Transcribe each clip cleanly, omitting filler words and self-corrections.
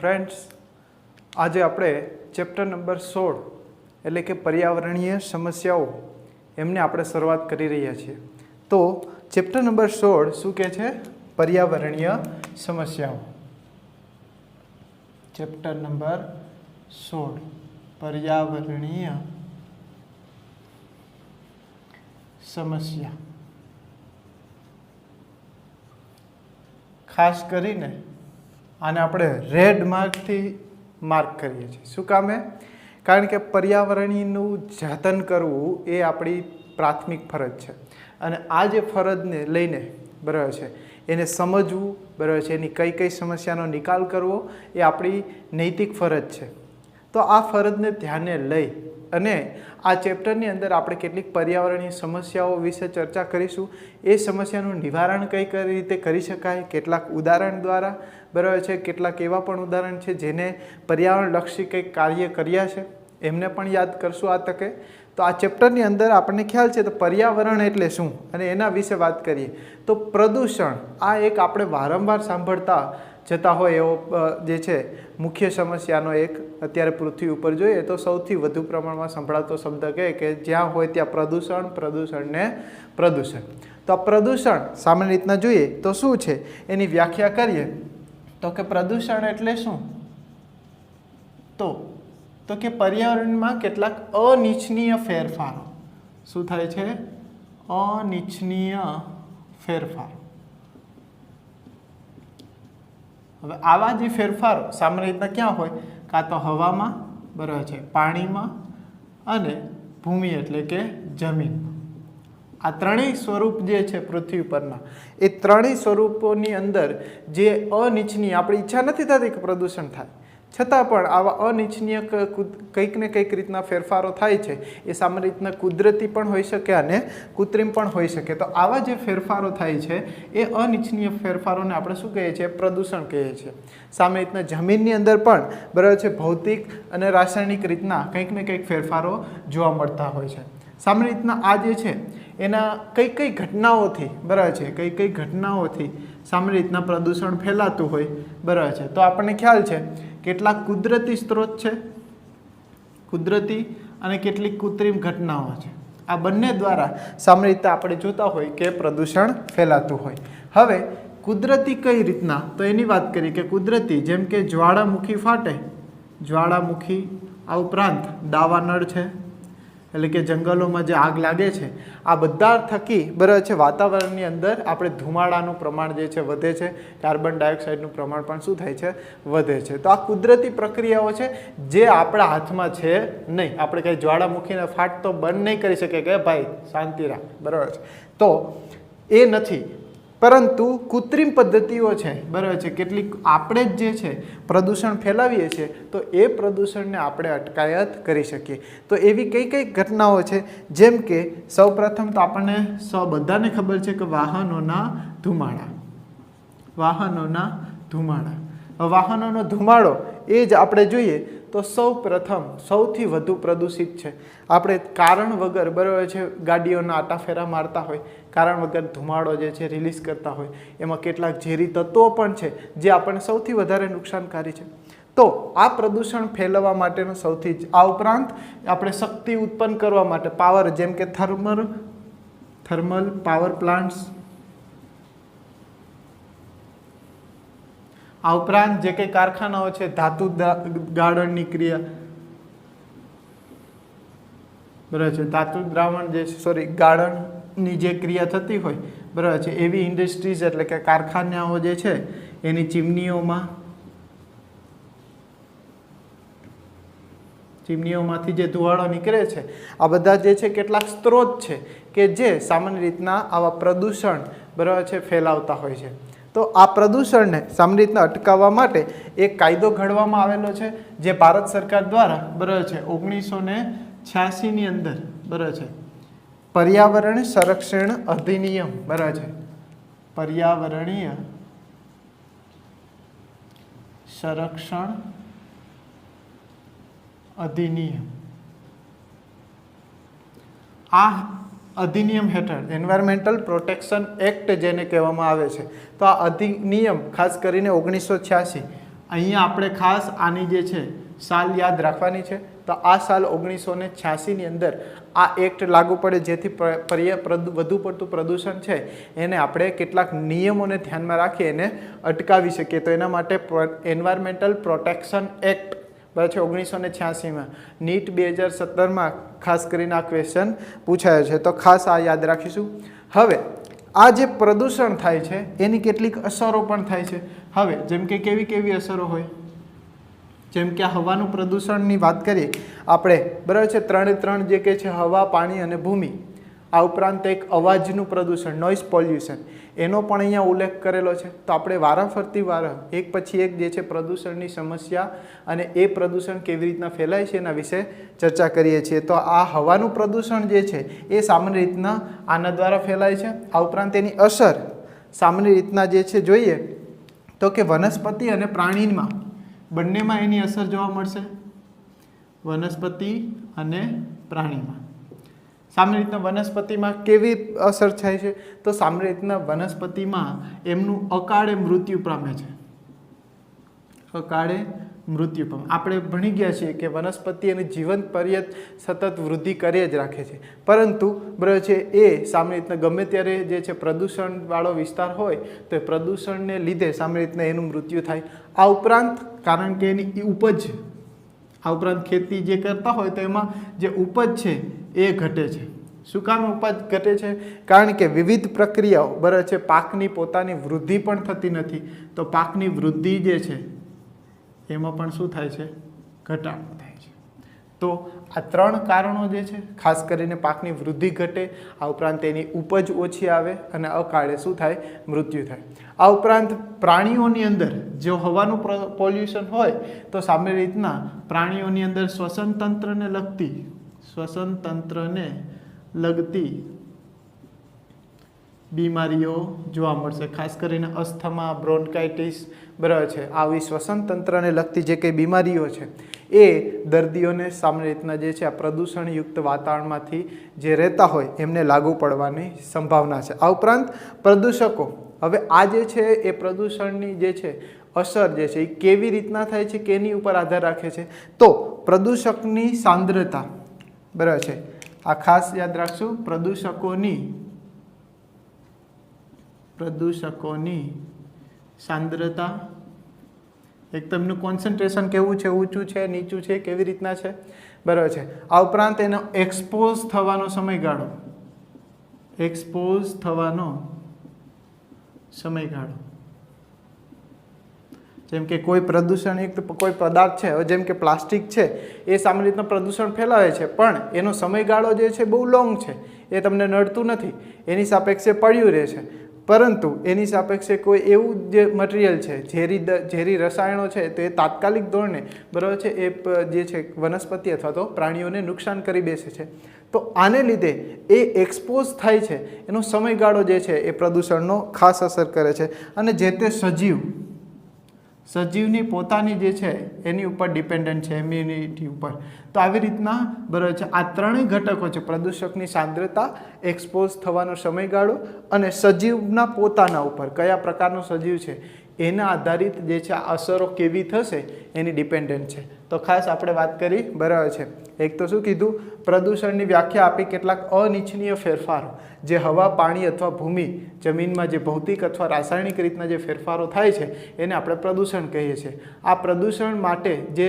Friends, आज આપણે chapter number 16 એટલે કે પર્યાવરણીય સમસ્યાઓ એમને આપણે શરૂઆત કરી રહ્યા છીએ। તો ચેપ્ટર નંબર 16 શું કહે છે? પર્યાવરણીય સમસ્યાઓ। ચેપ્ટર નંબર 16 પર્યાવરણીય સમસ્યા। ખાસ કરીને આને આપણે રેડ માર્કથી માર્ક કરીએ છીએ। શું કામે? કારણ કે પર્યાવરણીયનું જતન કરવું એ આપણી પ્રાથમિક ફરજ છે અને આ જે ફરજને લઈને બરાબર છે એને સમજવું બરાબર છે, એની કઈ કઈ સમસ્યાનો નિકાલ કરવો એ આપણી નૈતિક ફરજ છે। તો આ ફરજને ધ્યાને લઈ અને આ ચેપ્ટરની અંદર આપણે કેટલીક પર્યાવરણીય સમસ્યાઓ વિશે ચર્ચા કરીશું। એ સમસ્યાનું નિવારણ કઈ રીતે કરી શકાય, કેટલાક ઉદાહરણ દ્વારા બરાબર છે, કેટલાક એવા પણ ઉદાહરણ છે જેને પર્યાવરણલક્ષી કંઈક કાર્ય કર્યા છે એમને પણ યાદ કરશું આ તકે। તો આ ચેપ્ટરની અંદર આપણને ખ્યાલ છે તો પર્યાવરણ એટલે શું અને એના વિશે વાત કરીએ તો પ્રદૂષણ આ એક આપણે વારંવાર સાંભળતા જતા હોય એવો જે છે મુખ્ય સમસ્યાનો એક અત્યારે પૃથ્વી ઉપર જોઈએ તો સૌથી વધુ પ્રમાણમાં સંભળાતો શબ્દ કહે કે જ્યાં હોય ત્યાં પ્રદૂષણ, પ્રદૂષણ ને પ્રદૂષણ। તો આ પ્રદૂષણ સામાન્ય રીતના જોઈએ તો શું છે એની વ્યાખ્યા કરીએ તો કે પ્રદૂષણ એટલે શું? તો કે પર્યાવરણમાં કેટલાક અનિચ્છનીય ફેરફારો। શું થાય છે? અનિચ્છનીય ફેરફાર। હવે આવા જે ફેરફારો સામાન્ય રીતના ક્યાં હોય? કાં તો હવામાં બરાબર છે, પાણીમાં અને ભૂમિ એટલે કે જમીનમાં। આ ત્રણેય સ્વરૂપ જે છે પૃથ્વી પરના એ ત્રણેય સ્વરૂપોની અંદર જે અનિચ્છનીય આપણી ઈચ્છા નથી થતી કે પ્રદૂષણ થાય છતાં પણ આવા અનિચ્છનીય કંઈક ને કંઈક રીતના ફેરફારો થાય છે એ સામાન્ય રીતના કુદરતી પણ હોઈ શકે અને કૃત્રિમ પણ હોઈ શકે। તો આવા જે ફેરફારો થાય છે એ અનિચ્છનીય ફેરફારોને આપણે શું કહીએ છીએ? પ્રદૂષણ કહીએ છીએ। સામાન્ય રીતના જમીનની અંદર પણ બરાબર છે ભૌતિક અને રાસાયણિક રીતના કંઈક ને કંઈક ફેરફારો જોવા મળતા હોય છે। સામાન્ય રીતના આ જે છે એના કઈ કઈ ઘટનાઓથી બરાબર છે કઈ ઘટનાઓથી સામાન્ય રીતના પ્રદૂષણ ફેલાતું હોય બરાબર છે તો આપણને ખ્યાલ છે કેટલાક કુદરતી સ્ત્રોત છે, કુદરતી અને કેટલીક કૃત્રિમ ઘટનાઓ છે। આ બંને દ્વારા સામાન્ય રીતે આપણે જોતા હોય કે પ્રદૂષણ ફેલાતું હોય। હવે કુદરતી કઈ રીતના તો એની વાત કરીએ કે કુદરતી જેમ કે જ્વાળામુખી ફાટે, જ્વાળામુખી આ ઉપરાંત દાવાનળ છે એટલે કે જંગલોમાં જે આગ લાગે છે આ બધા થકી બરાબર છે વાતાવરણની અંદર આપણે ધુમાડાનું પ્રમાણ જે છે વધે છે, કાર્બન ડાયોક્સાઇડનું પ્રમાણ પણ શું થાય છે? વધે છે। તો આ કુદરતી પ્રક્રિયાઓ છે જે આપણા હાથમાં છે નહીં। આપણે કંઈ જ્વાળામુખીને ફાટ તો બંધ નહીં કરી શકીએ કે ભાઈ શાંતિ રાખ બરાબર છે, તો એ નથી, પરંતુ કૃત્રિમ પદ્ધતિઓ છે બરાબર છે કેટલીક આપણે જ જે છે પ્રદૂષણ ફેલાવીએ છીએ તો એ પ્રદૂષણને આપણે અટકાયત કરી શકીએ। તો એવી કઈ કઈ ઘટનાઓ છે જેમ કે સૌપ્રથમ તો આપણને બધાને ખબર છે કે વાહનોના ધુમાડા, વાહનોના ધુમાડા। વાહનોનો ધુમાડો એ જ આપણે જોઈએ તો સૌપ્રથમ સૌથી વધુ પ્રદૂષિત છે। આપણે કારણ વગર બરાબર છે ગાડીઓના આટાફેરા મારતા હોય, કારણ વગર ધુમાડો જે છે રિલીઝ કરતા હોય, એમાં કેટલાક ઝેરી તત્વો પણ છે જે આપણને સૌથી વધારે નુકસાનકારી છે। તો આ પ્રદૂષણ ફેલાવવા માટેનો સૌથી જ આ ઉપરાંત આપણે શક્તિ ઉત્પન્ન કરવા માટે પાવર જેમ કે થર્મલ પાવર પ્લાન્ટ્સ, આ ઉપરાંત જે કંઈ કારખાનાઓ છે ધાતુ ગાળણની ક્રિયા બરાબર છે, ધાતુ દ્રાવણ જે ગાળણની જે ક્રિયા થતી હોય બરાબર છે એવી ઇન્ડસ્ટ્રીઝ એટલે કે કારખાનાઓ જે છે એની ચીમનીઓમાંથી જે ધુવાળો નીકળે છે આ બધા જે છે કેટલાક સ્ત્રોત છે કે જે સામાન્ય રીતના આવા પ્રદૂષણ બરાબર છે ફેલાવતા હોય છે। તો આ પ્રદૂષણને સામાન્ય રીતના અટકાવવા માટે એક કાયદો ઘડવામાં આવેલો છે જે ભારત સરકાર દ્વારા બરાબર છે 1986ની અંદર બરાબર છે પર્યાવરણ સંરક્ષણ અધિનિયમ બરાબર છે, પર્યાવરણીય સંરક્ષણ અધિનિયમ। આ અધિનિયમ હેઠળ એન્વાયરમેન્ટલ પ્રોટેક્શન એક્ટ જેને કહેવામાં આવે છે તો આ અધિનિયમ ખાસ કરીને 1986 અહીંયા આપણે ખાસ આની જે છે સાલ યાદ રાખવાની છે. તો આ સાલ 1986ની અંદર આ એક્ટ લાગુ પડે, જેથી વધુ પડતું પ્રદૂષણ છે એને આપણે કેટલાક નિયમોને ધ્યાનમાં રાખી એને અટકાવી શકીએ. તો એના માટે એન્વાયરમેન્ટલ પ્રોટેક્શન એક્ટ બરાબર છે 1986માં, નીટ 2017માં ખાસ કરીને આ ક્વેશ્ચન પૂછાયો છે. તો ખાસ આ યાદ રાખીશું. હવે આ જે પ્રદૂષણ થાય છે એની કેટલીક અસરો પણ થાય છે. હવે જેમ કે કેવી અસરો હોય, જેમ કે હવાનું પ્રદૂષણની વાત કરીએ આપણે બરાબર છે, ત્રણ જે કે છે હવા, પાણી અને ભૂમિ. આ ઉપરાંત એક અવાજનું પ્રદૂષણ, નોઇઝ પોલ્યુશન, એનો પણ અહીંયા ઉલ્લેખ કરેલો છે. તો આપણે વારાફરતી એક પછી એક જે છે પ્રદૂષણની સમસ્યા અને એ પ્રદૂષણ કેવી રીતના ફેલાય છે એના વિશે ચર્ચા કરીએ છીએ. તો આ હવાનું પ્રદૂષણ જે છે એ સામાન્ય રીતના આના દ્વારા ફેલાય છે. આ ઉપરાંત એની અસર સામાન્ય રીતના જે છે જોઈએ તો કે વનસ્પતિ અને પ્રાણીમાં બંનેમાં એની અસર જોવા મળશે. વનસ્પતિ અને પ્રાણીમાં સામાન્ય રીતના વનસ્પતિમાં કેવી અસર થાય છે? તો સામાન્ય રીતના વનસ્પતિમાં એમનું અકાળે મૃત્યુ પામે છે. અકાળે મૃત્યુ પામે. આપણે ભણી ગયા છીએ કે વનસ્પતિ એની જીવન પર્યંત સતત વૃદ્ધિ કરી જ રાખે છે, પરંતુ બરાબર છે એ સામાન્ય રીતના ગમે ત્યારે જે છે પ્રદૂષણવાળો વિસ્તાર હોય તો એ પ્રદૂષણને લીધે સામાન્ય રીતના એનું મૃત્યુ થાય. આ ઉપરાંત કારણ કે એની ઉપજ, આ ઉપરાંત ખેતી જે કરતા હોય તો એમાં જે ઉપજ છે એ ઘટે છે. શું કામ ઉપજ ઘટે છે? કારણ કે વિવિધ પ્રક્રિયાઓ બરાબર છે, પાકની પોતાની વૃદ્ધિ પણ થતી નથી. તો પાકની વૃદ્ધિ જે છે એમાં પણ શું થાય છે? ઘટાડો થાય છે. તો આ 3 કારણો જે છે ખાસ કરીને પાકની વૃદ્ધિ ઘટે, આ ઉપરાંત એની ઉપજ ઓછી આવે અને અકાળે શું થાય? મૃત્યુ થાય. આ ઉપરાંત પ્રાણીઓની અંદર જો હવાનું પોલ્યુશન હોય તો સામાન્ય રીતના પ્રાણીઓની અંદર શ્વસન તંત્રને લગતી બીમારીઓ જોવા મળશે. ખાસ કરીને અસ્થમા, બ્રોન્કાઇટિસ બરાબર છે, આવી શ્વસન તંત્રને લગતી જે કંઈ બીમારીઓ છે એ દર્દીઓને સામાન્ય રીતના જે છે આ પ્રદૂષણયુક્ત વાતાવરણમાંથી જે રહેતા હોય એમને લાગુ પડવાની સંભાવના છે. આ ઉપરાંત પ્રદૂષકો, હવે આ જે છે એ પ્રદૂષણની જે છે અસર જે છે એ કેવી રીતના થાય છે કે એની ઉપર આધાર રાખે છે. તો પ્રદૂષકની સાંદ્રતા બરાબર છે, આ ખાસ યાદ રાખશું. પ્રદૂષકોની સાંદ્રતા, એક તો એમનું કોન્સન્ટ્રેશન કેવું છે, ઊંચું છે, નીચું છે, કેવી રીતના છે બરાબર છે. આ ઉપરાંત એનો એક્સપોઝ થવાનો સમયગાળો, જેમ કે કોઈ પ્રદૂષણયુક્ત કોઈ પદાર્થ છે, જેમ કે પ્લાસ્ટિક છે, એ સામાન્ય રીતના પ્રદૂષણ ફેલાવે છે, પણ એનો સમયગાળો જે છે બહુ લોંગ છે, એ તમને નડતું નથી, એની સાપેક્ષે પડ્યું રહે છે. પરંતુ એની સાપેક્ષે કોઈ એવું જે મટીરિયલ છે, ઝેરી રસાયણો છે, તો એ તાત્કાલિક ધોરણે બરાબર છે એ જે છે વનસ્પતિ અથવા તો પ્રાણીઓને નુકસાન કરી બેસે છે. તો આને લીધે એ એક્સપોઝ થાય છે, એનો સમયગાળો જે છે એ પ્રદૂષણનો ખાસ અસર કરે છે. અને જે તે સજીવની પોતાની જે છે એની ઉપર ડિપેન્ડન્ટ છે, ઇમ્યુનિટી ઉપર. તો આવી રીતના બરાબર છે આ 3 ઘટકો છે, પ્રદૂષકની સાંદ્રતા, એક્સપોઝ થવાનો સમયગાળો અને સજીવના પોતાના ઉપર કયા પ્રકારનો સજીવ છે એના આધારિત જે છે આ અસરો કેવી થશે એની ડિપેન્ડન્ટ છે. તો ખાસ આપણે વાત કરી બરાબર છે. એક તો શું કીધું? પ્રદૂષણની વ્યાખ્યા આપી, કેટલાક અનિચ્છનીય ફેરફારો જે હવા, પાણી અથવા ભૂમિ, જમીનમાં જે ભૌતિક અથવા રાસાયણિક રીતના જે ફેરફારો થાય છે એને આપણે પ્રદૂષણ કહીએ છીએ. આ પ્રદૂષણ માટે જે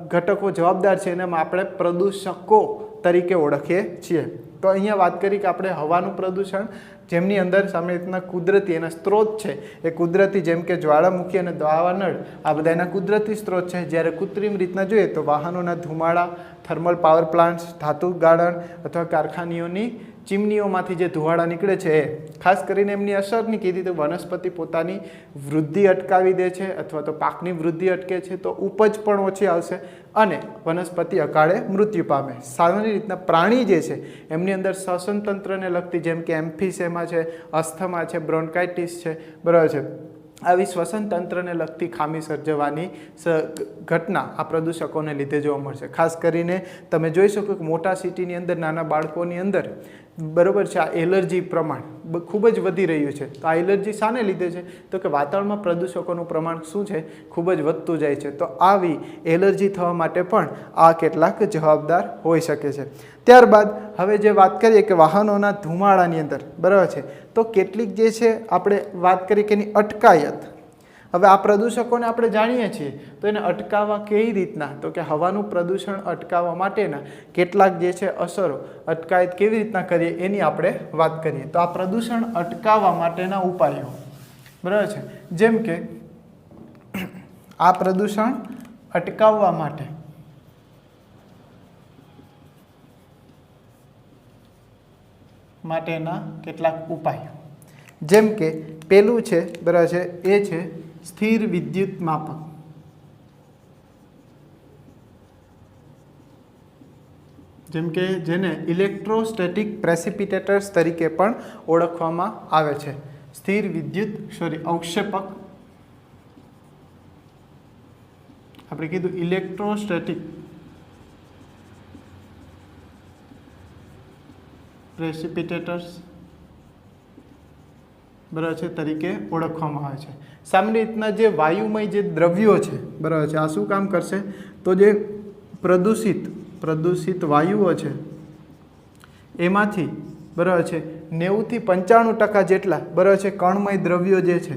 ઘટકો જવાબદાર છે એને આપણે પ્રદૂષકો તરીકે ઓળખીએ છીએ. તો અહીંયા વાત કરી કે આપણે હવાનું પ્રદૂષણ, જેમની અંદર સામાન્ય રીતના કુદરતી એના સ્ત્રોત છે એ કુદરતી, જેમ કે જ્વાળામુખી અને દાવાનળ, આ બધા એના કુદરતી સ્ત્રોત છે. જ્યારે કૃત્રિમ રીતના જોઈએ તો વાહનોના ધુમાડા, થર્મલ પાવર પ્લાન્ટ્સ, ધાતુ ગાળણ અથવા કારખાનીઓની ચીમનીઓમાંથી જે ધુવાડા નીકળે છે એ ખાસ કરીને એમની અસરની કીધી તો વનસ્પતિ પોતાની વૃદ્ધિ અટકાવી દે છે અથવા તો પાકની વૃદ્ધિ અટકે છે, તો ઉપજ પણ ઓછી આવશે અને વનસ્પતિ અકાળે મૃત્યુ પામે. સામાન્ય રીતના પ્રાણી જે છે એમની અંદર શ્વસન તંત્રને લગતી, જેમ કે એમ્ફીસેમા છે, અસ્થમા છે, બ્રોન્કાઇટિસ છે બરાબર છે, આવી શ્વસન તંત્રને લગતી ખામી સર્જવાની ઘટના આ પ્રદૂષકોને લીધે જોવા મળશે. ખાસ કરીને તમે જોઈ શકો કે મોટા સિટીની અંદર નાના બાળકોની અંદર બરાબર છે, આ એલર્જી પ્રમાણ ખૂબ જ વધી રહ્યું છે. તો આ એલર્જી શાને લીધે છે? તો કે વાતાવરણમાં પ્રદૂષકોનું પ્રમાણ શું છે? ખૂબ જ વધતું જાય છે. તો આવી એલર્જી થવા માટે પણ આ કેટલાક જવાબદાર હોઈ શકે છે. ત્યારબાદ હવે જે વાત કરીએ કે વાહનોના ધુમાડાની અંદર, બરાબર છે, તો કેટલીક જે છે આપણે વાત કરીએ કે એની અટકાયત. હવે આ પ્રદૂષકોને આપણે જાણીએ છીએ, તો એને અટકાવવા કઈ રીતના? તો કે હવાનું પ્રદૂષણ અટકાવવા માટેના કેટલાક જે છે અસરો, અટકાયત કેવી રીતના કરીએ એની આપણે વાત કરીએ. તો આ પ્રદૂષણ અટકાવવા માટેના ઉપાયો, બરાબર છે, જેમ કે આ પ્રદૂષણ અટકાવવા માટેના કેટલાક ઉપાયો, જેમ કે પેલું છે, બરાબર છે, એ છે સ્થિર વિદ્યુત માપક. જેમ કે જેને ઇલેક્ટ્રોસ્ટેટિક પ્રેસિપિટેટર્સ તરીકે પણ ઓળખવામાં આવે છે. સ્થિર વિદ્યુત અવક્ષેપક આપણે કીધું, ઇલેક્ટ્રોસ્ટેટિક પ્રેસિપિટેટર્સ, બરાબર છે, તરીકે ઓળખવામાં આવે છે. સામાન્ય રીતના જે વાયુમય જે દ્રવ્યો છે, બરાબર છે, આ શું કામ કરશે? તો જે પ્રદૂષિત વાયુઓ છે એમાંથી, બરાબર છે, 90 થી 95% જેટલા, બરાબર છે, કણમય દ્રવ્યો જે છે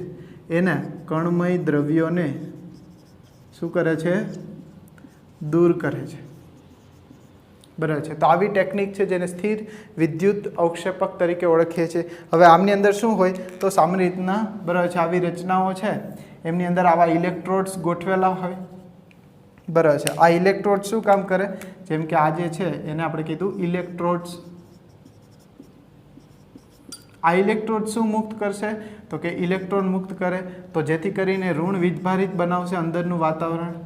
એના કણમય દ્રવ્યોને શું કરે છે? દૂર કરે છે. બરાબર છે. તો આવી ટેકનિક છે જેને સ્થિર વિદ્યુત અવક્ષેપક તરીકે ઓળખીએ છીએ. હવે આમની અંદર શું હોય? તો સામાન્ય રીતના, બરાબર છે, આવી રચનાઓ છે એમની અંદર આવા ઇલેક્ટ્રોડ્સ ગોઠવેલા હોય, બરાબર છે. આ ઇલેક્ટ્રોડ શું કામ કરે? જેમ કે આ જે છે એને આપણે કીધું ઇલેક્ટ્રોડ્સ. આ ઇલેક્ટ્રોડ શું મુક્ત કરશે? તો કે ઇલેક્ટ્રોન મુક્ત કરે, તો જેથી કરીને ઋણ વીજભારિત બનાવશે અંદરનું વાતાવરણ,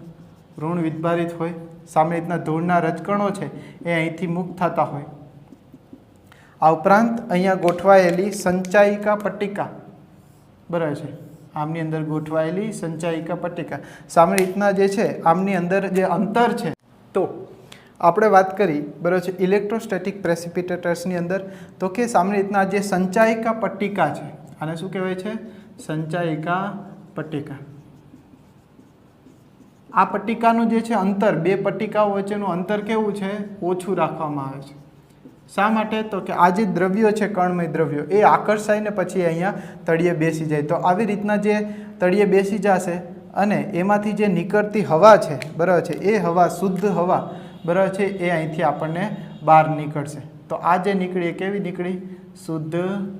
ઋણ વીજભારિત હોય. સામાન્ય રીતના ધૂળના રજકણો છે એ અહીંથી મુક્ત થતા હોય. આ ઉપરાંત અહીંયા ગોઠવાયેલી સંચાયિકા પટ્ટિકા, બરાબર છે, આમની અંદર ગોઠવાયેલી સંચાયિકા પટ્ટિકા, સામાન્ય રીતના જે છે આમની અંદર જે અંતર છે, તો આપણે વાત કરી, બરાબર છે, ઇલેક્ટ્રોસ્ટેટિક પ્રેસિપિટેટર્સની અંદર, તો કે સામાન્ય રીતના જે સંચાયિકા પટ્ટિકા છે, આને શું કહેવાય છે? સંચાયિકા પટ્ટિકા. આ પટ્ટિકાનું જે છે અંતર, બે પટ્ટિકાઓ વચ્ચેનું અંતર કેવું છે? ઓછું રાખવામાં આવે છે. શા માટે? તો કે આ જે દ્રવ્યો છે, કણમય દ્રવ્યો, એ આકર્ષાઈને પછી અહીંયા તળિયે બેસી જાય. તો આવી રીતના જે તળિયે બેસી જશે અને એમાંથી જે નીકળતી હવા છે, બરાબર છે, એ હવા શુદ્ધ હવા, બરાબર છે, એ અહીંથી આપણને બહાર નીકળશે. તો આ જે નીકળી એ કેવી નીકળી? શુદ્ધ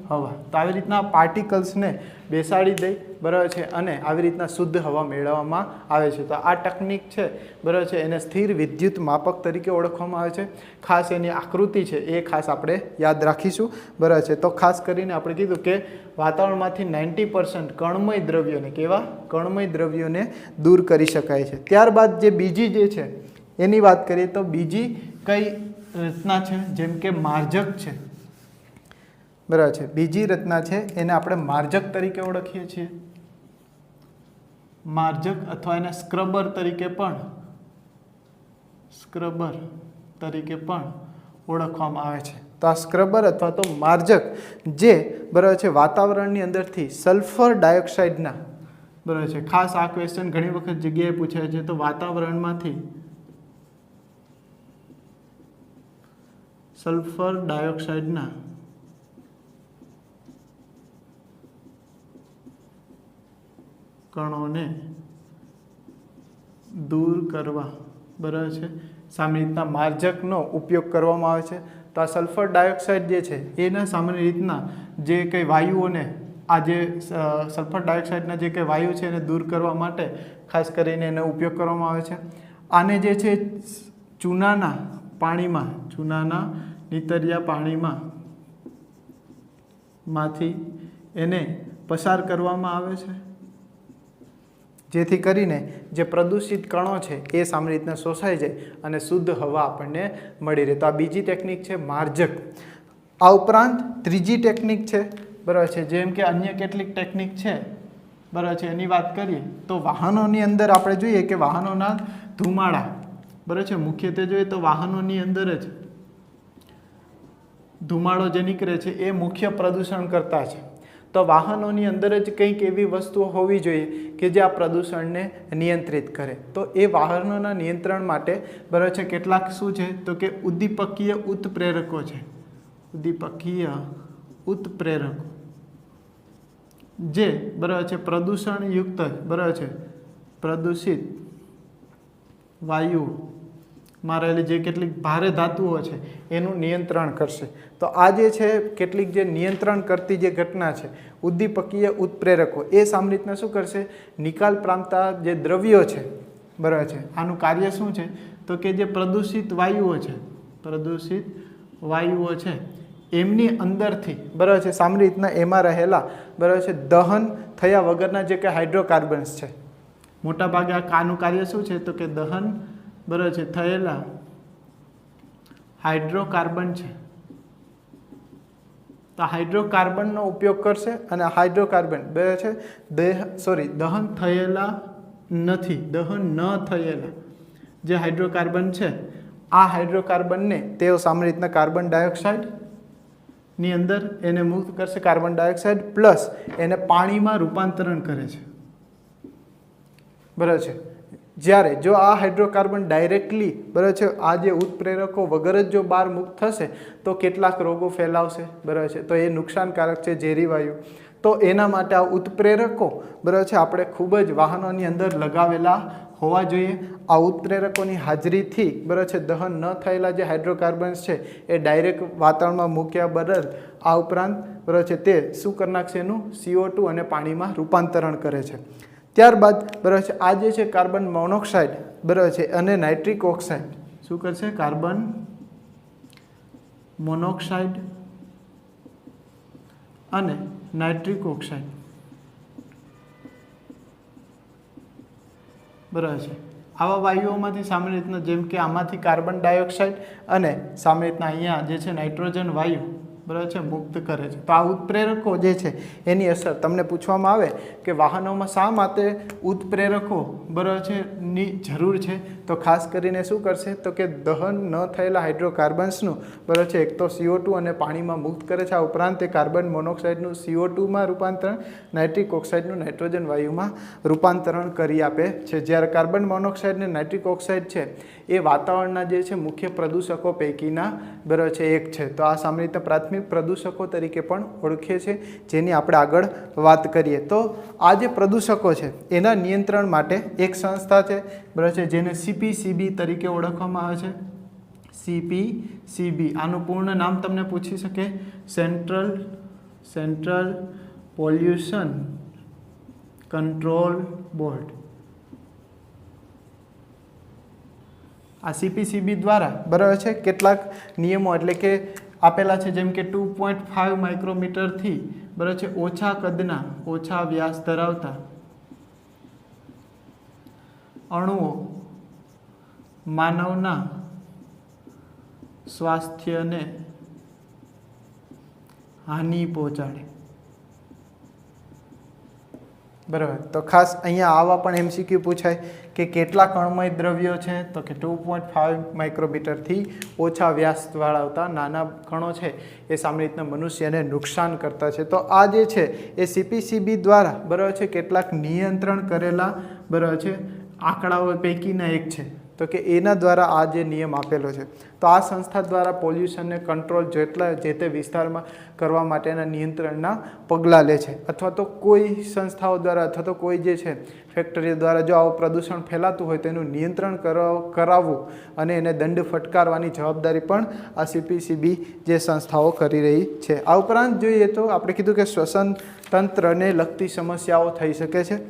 હવા. તો આવી રીતના પાર્ટિકલ્સને બેસાડી દઈ, બરાબર છે, અને આવી રીતના શુદ્ધ હવા મેળવવામાં આવે છે. તો આ ટેકનિક છે, બરાબર છે, એને સ્થિર વિદ્યુત માપક તરીકે ઓળખવામાં આવે છે. ખાસ એની આકૃતિ છે એ ખાસ આપણે યાદ રાખીશું, બરાબર છે. તો ખાસ કરીને આપણે કીધું કે વાતાવરણમાંથી 90% કણમય દ્રવ્યોને, કેવા કણમય દ્રવ્યોને દૂર કરી શકાય છે. ત્યારબાદ જે બીજી જે છે એની વાત કરીએ, તો બીજી કઈ રચના છે? જેમ કે માર્જક છે, બરાબર છે, બીજી રચના છે એને આપણે માર્જક તરીકે ઓળખીએ છીએ. માર્જક અથવા એને સ્ક્રબર તરીકે પણ ઓળખવામાં આવે છે. તો આ સ્ક્રબર અથવા તો માર્જક જે, બરાબર છે, વાતાવરણની અંદરથી સલ્ફર ડાયોક્સાઇડના, બરાબર છે, ખાસ આ ક્વેશ્ચન ઘણી વખત જગ્યાએ પૂછાય છે. તો વાતાવરણમાંથી સલ્ફર ડાયોક્સાઇડના કણોને દૂર કરવા, બરાબર છે, સામાન્ય રીતના માર્જકનો ઉપયોગ કરવામાં આવે છે. તો આ સલ્ફર ડાયોક્સાઇડ જે છે એના સામાન્ય રીતના જે કંઈ વાયુઓને, આ જે સલ્ફર ડાયોક્સાઇડના જે કંઈ વાયુ છે એને દૂર કરવા માટે ખાસ કરીને એનો ઉપયોગ કરવામાં આવે છે. આને જે છે ચૂનાના પાણીમાં, ચૂનાના નીતરિયા માંથી એને પસાર કરવામાં આવે છે, જેથી કરીને જે પ્રદૂષિત કણો છે એ સામાન્ય રીતના શોષાઈ જાય અને શુદ્ધ હવા આપણને મળી રહે. તો આ બીજી ટેકનિક છે માર્જક. આ ઉપરાંત ત્રીજી ટેકનિક છે, બરાબર છે, જેમ કે અન્ય કેટલીક ટેકનિક છે, બરાબર છે, એની વાત કરીએ તો વાહનોની અંદર આપણે જોઈએ કે વાહનોના ધુમાડા, બરાબર છે, મુખ્યત્વે જોઈએ તો વાહનોની અંદર જ ધુમાડો જે નીકળે છે એ મુખ્ય પ્રદૂષણ કરતા છે. તો વાહનોની અંદર જ કંઈક એવી વસ્તુઓ હોવી જોઈએ કે જે આ પ્રદૂષણને નિયંત્રિત કરે. તો એ વાહનોના નિયંત્રણ માટે બરાબર છે કેટલાક શું છે તો કે ઉદ્દીપકીય ઉત્પ્રેરકો છે. ઉદ્દીપકીય ઉત્પ્રેરકો જે બરાબર છે પ્રદૂષણયુક્ત બરાબર છે પ્રદૂષિત વાયુમાં રહેલી જે કેટલીક ભારે ધાતુઓ છે એનું નિયંત્રણ કરશે. તો આ જે છે કેટલીક જે નિયંત્રણ કરતી જે ઘટના છે ઉદ્દીપકીય ઉત્પ્રેરકો એ સામાન્ય રીતના શું કરશે નિકાલ પામતા જે દ્રવ્યો છે બરાબર છે આનું કાર્ય શું છે તો કે જે પ્રદૂષિત વાયુઓ છે એમની અંદરથી બરાબર છે સામાન્ય રીતના એમાં રહેલા બરાબર છે દહન થયા વગરના જે કે હાઇડ્રોકાર્બન્સ છે મોટાભાગે આનું કાર્ય શું છે તો કે દહન બરાબર છે થયેલા હાઇડ્રોકાર્બન છે. તો હાઇડ્રોકાર્બનનો ઉપયોગ કરશે અને હાઇડ્રોકાર્બન બરાબર છે દહન થયેલા નથી દહન ન થયેલા જે હાઇડ્રોકાર્બન છે આ હાઇડ્રોકાર્બનને તેઓ સામાન્ય રીતના કાર્બન ડાયોક્સાઇડ ની અંદર એને મુક્ત કરશે કાર્બન ડાયોક્સાઇડ પ્લસ એને પાણીમાં રૂપાંતરણ કરે છે બરાબર છે. જ્યારે જો આ હાઇડ્રોકાર્બન ડાયરેક્ટલી બરાબર છે આ જે ઉત્પ્રેરકો વગર જ જો બહાર મુક્ત થશે તો કેટલાક રોગો ફેલાવશે બરાબર છે. તો એ નુકસાનકારક છે ઝેરી વાયુ. તો એના માટે આ ઉત્પ્રેરકો બરાબર છે આપણે ખૂબ જ વાહનોની અંદર લગાવેલા હોવા જોઈએ. આ ઉત્પ્રેરકોની હાજરીથી બરાબર છે દહન ન થયેલા જે હાઇડ્રોકાર્બન્સ છે એ ડાયરેક્ટ વાતાવરણમાં મૂક્યા બદલ આ ઉપરાંત બરાબર છે તે શું કરી નાખશે એનું CO2 અને પાણીમાં રૂપાંતરણ કરે છે. ત્યારબાદ બરાબર છે આ જે છે કાર્બન મોનોક્સાઇડ બરાબર છે અને નાઇટ્રિક ઓક્સાઇડ શું કરશે કાર્બન મોનોક્સાઇડ અને નાઇટ્રિક ઓક્સાઇડ બરાબર છે આવા વાયુઓમાંથી સામાન્ય રીતના જેમ કે આમાંથી કાર્બન ડાયોક્સાઇડ અને સામાન્ય રીતના અહીંયા જે છે નાઇટ્રોજન વાયુ બરાબર છે મુક્ત કરે છે. તો આ ઉત્પ્રેરકો જે છે એની અસર તમને પૂછવામાં આવે કે વાહનોમાં શા માટે ઉત્પ્રેરકો બરાબર છે ની જરૂર છે તો ખાસ કરીને શું કરશે તો કે દહન ન થયેલા હાઇડ્રોકાર્બન્સનું બરાબર છે એક તો CO2 અને પાણીમાં મુક્ત કરે છે. આ ઉપરાંત તે કાર્બન મોનોક્સાઇડનું CO2માં રૂપાંતરણ નાઇટ્રિક ઓક્સાઇડનું નાઇટ્રોજન વાયુમાં રૂપાંતરણ કરી આપે છે. જ્યારે કાર્બન મોનોક્સાઇડ અને નાઇટ્રિક ઓક્સાઇડ છે એ વાતાવરણના જે છે મુખ્ય પ્રદૂષકો પૈકીના બરાબર છે એક છે. તો આ સામાન્ય રીતે પ્રાથમિક પ્રદૂષકો તરીકે પણ ઓળખે છે જેની આપણે આગળ વાત કરીએ. તો આ જે પ્રદૂષકો છે એના નિયંત્રણ માટે એક સંસ્થા છે બરાબર છે જેને CPCB તરીકે ઓળખવામાં આવે છે. CPCB આનું પૂર્ણ નામ તમને પૂછી શકે સેન્ટ્રલ પોલ્યુશન કંટ્રોલ બોર્ડ. આ CPCB દ્વારા બરાબર છે કેટલાક નિયમો એટલે કે આપેલા છે જેમ કે 2.5 માઇક્રોમીટરથી બરાબર છે ઓછા કદના ઓછા વ્યાસ ધરાવતા અણુઓ માનવના સ્વાસ્થ્યને હાનિ પહોંચાડે બરાબર. તો ખાસ અહીંયા આવા પણ MCQ પૂછાય કે કેટલા કણમય દ્રવ્યો છે તો કે 2.5 માઇક્રોમીટરથી ઓછા વ્યાસ ધરાવતા નાના કણો છે એ સામાન્ય રીતના મનુષ્યને નુકસાન કરતા છે. તો આ જે છે એ CPCB દ્વારા બરાબર છે કેટલાક નિયંત્રણ કરેલા બરાબર છે આંકડાઓ પૈકીના એક છે. તો કે એના દ્વારા આ જે નિયમ આપેલો છે. તો આ સંસ્થા દ્વારા પોલ્યુશનને કંટ્રોલ જેટલા જે તે વિસ્તારમાં કરવા માટેના નિયંત્રણના પગલાં લે છે. અથવા તો કોઈ સંસ્થાઓ દ્વારા અથવા તો કોઈ જે છે ફેક્ટરીઓ દ્વારા જો આવું પ્રદૂષણ ફેલાતું હોય તો એનું નિયંત્રણ કરાવવું અને એને દંડ ફટકારવાની જવાબદારી પણ આ CPCB જે સંસ્થાઓ કરી રહી છે. આ ઉપરાંત જોઈએ તો આપણે કીધું કે શ્વસન તંત્રને લગતી સમસ્યાઓ થઈ શકે છે.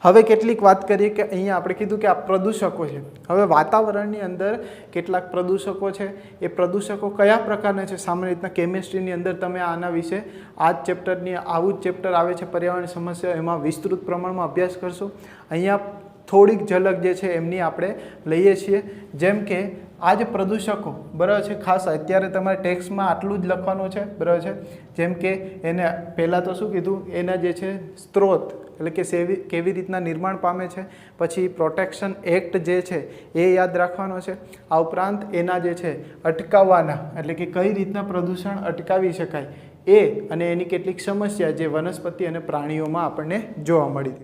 હવે કેટલીક વાત કરીએ કે અહીંયા આપણે કીધું કે આ પ્રદૂષકો છે. હવે વાતાવરણની અંદર કેટલાક પ્રદૂષકો છે એ પ્રદૂષકો કયા પ્રકારના છે સામાન્ય રીતના કેમિસ્ટ્રીની અંદર તમે આના વિશે આ જ ચેપ્ટરની આવું જ ચેપ્ટર આવે છે પર્યાવરણ સમસ્યા એમાં વિસ્તૃત પ્રમાણમાં અભ્યાસ કરશો. અહીંયા થોડીક ઝલક જે છે એમની આપણે લઈએ છીએ જેમ કે આ જે પ્રદૂષકો બરાબર છે, ખાસ અત્યારે તમારે ટેક્સ્ટમાં આટલું જ લખવાનું છે બરાબર છે. જેમ કે એને પહેલાં તો શું કીધું, એના જે છે સ્ત્રોત એટલે કે કેવી રીતના નિર્માણ પામે છે, પછી પ્રોટેક્શન એક્ટ જે છે એ યાદ રાખવાનો છે. આ ઉપરાંત એના જે છે અટકાવવાના એટલે કે કઈ રીતના પ્રદૂષણ અટકાવી શકાય એ અને એની કેટલીક સમસ્યા જે વનસ્પતિ અને પ્રાણીઓમાં આપણને જોવા મળી.